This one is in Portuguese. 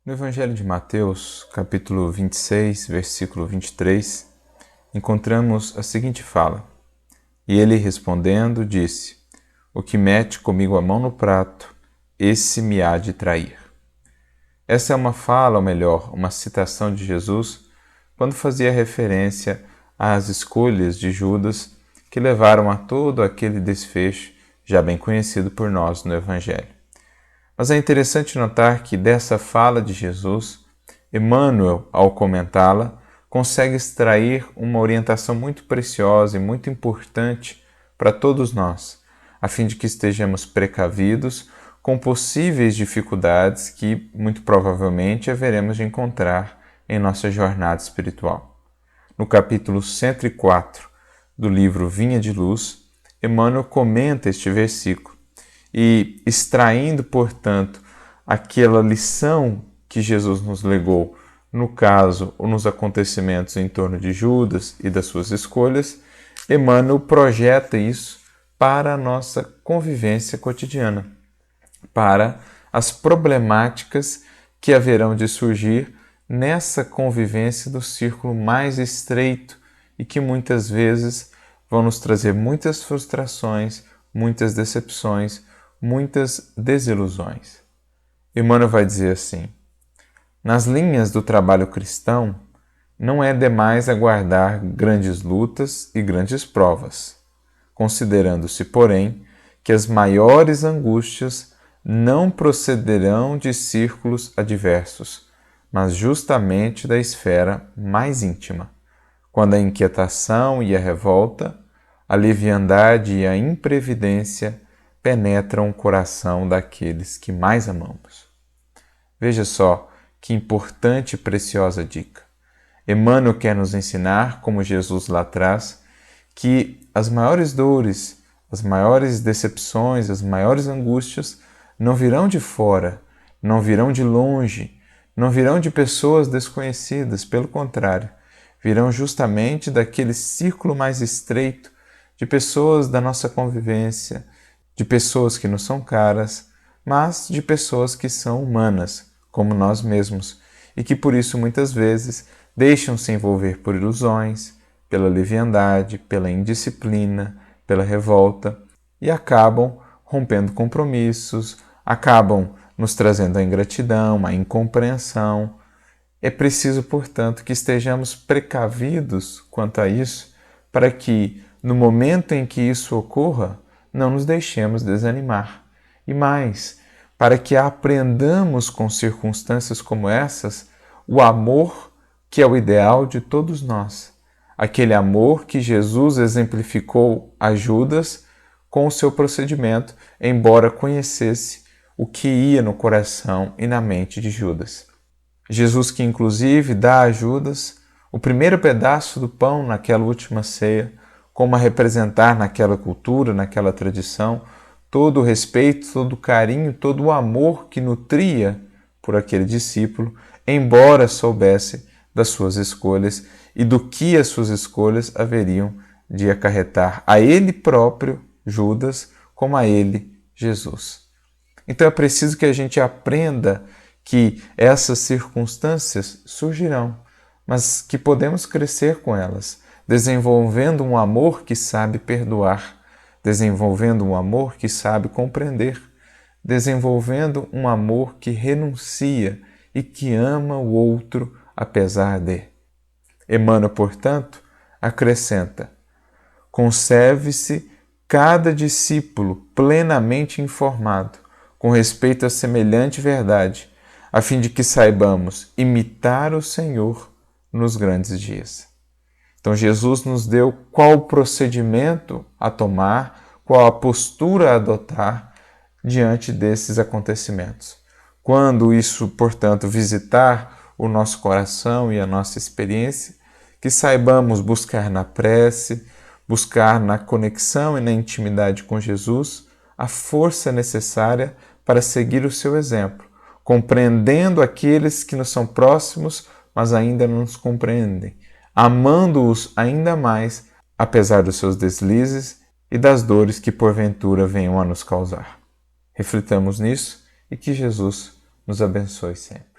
No Evangelho de Mateus, capítulo 26, versículo 23, encontramos a seguinte fala: E ele respondendo disse: O que mete comigo a mão no prato, esse me há de trair. Essa é uma fala, ou melhor, uma citação de Jesus, quando fazia referência às escolhas de Judas que levaram a todo aquele desfecho já bem conhecido por nós no Evangelho. Mas é interessante notar que dessa fala de Jesus, Emmanuel, ao comentá-la, consegue extrair uma orientação muito preciosa e muito importante para todos nós, a fim de que estejamos precavidos com possíveis dificuldades que, muito provavelmente, haveremos de encontrar em nossa jornada espiritual. No capítulo 104 do livro Vinha de Luz, Emmanuel comenta este versículo e, extraindo, portanto, aquela lição que Jesus nos legou, no caso ou nos acontecimentos em torno de Judas e das suas escolhas, Emmanuel projeta isso para a nossa convivência cotidiana, para as problemáticas que haverão de surgir nessa convivência do círculo mais estreito e que muitas vezes vão nos trazer muitas frustrações, muitas decepções, muitas desilusões. Emmanuel vai dizer assim: nas linhas do trabalho cristão, não é demais aguardar grandes lutas e grandes provas, considerando-se, porém, que as maiores angústias não procederão de círculos adversos, mas justamente da esfera mais íntima, quando a inquietação e a revolta, a leviandade e a imprevidência penetram o coração daqueles que mais amamos. Veja só que importante e preciosa dica. Emmanuel quer nos ensinar, como Jesus lá atrás, que as maiores dores, as maiores decepções, as maiores angústias não virão de fora, não virão de longe, não virão de pessoas desconhecidas, pelo contrário, virão justamente daquele círculo mais estreito de pessoas da nossa convivência, de pessoas que nos são caras, mas de pessoas que são humanas, como nós mesmos, e que por isso muitas vezes deixam-se envolver por ilusões, pela leviandade, pela indisciplina, pela revolta, e acabam rompendo compromissos, acabam nos trazendo a ingratidão, a incompreensão. É preciso, portanto, que estejamos precavidos quanto a isso, para que, no momento em que isso ocorra, não nos deixemos desanimar. E mais, para que aprendamos com circunstâncias como essas o amor que é o ideal de todos nós. Aquele amor que Jesus exemplificou a Judas com o seu procedimento, embora conhecesse o que ia no coração e na mente de Judas. Jesus que inclusive dá a Judas o primeiro pedaço do pão naquela última ceia, como a representar naquela cultura, naquela tradição, todo o respeito, todo o carinho, todo o amor que nutria por aquele discípulo, embora soubesse das suas escolhas e do que as suas escolhas haveriam de acarretar a ele próprio, Judas, como a ele, Jesus. Então é preciso que a gente aprenda que essas circunstâncias surgirão, mas que podemos crescer com elas, desenvolvendo um amor que sabe perdoar, desenvolvendo um amor que sabe compreender, desenvolvendo um amor que renuncia e que ama o outro apesar de. Emmanuel, portanto, acrescenta: conserve-se cada discípulo plenamente informado com respeito a semelhante verdade, a fim de que saibamos imitar o Senhor nos grandes dias. Então Jesus nos deu qual procedimento a tomar, qual a postura a adotar diante desses acontecimentos. Quando isso, portanto, visitar o nosso coração e a nossa experiência, que saibamos buscar na prece, buscar na conexão e na intimidade com Jesus a força necessária para seguir o seu exemplo, compreendendo aqueles que nos são próximos, mas ainda não nos compreendem, amando-os ainda mais, apesar dos seus deslizes e das dores que porventura venham a nos causar. Reflitamos nisso e que Jesus nos abençoe sempre.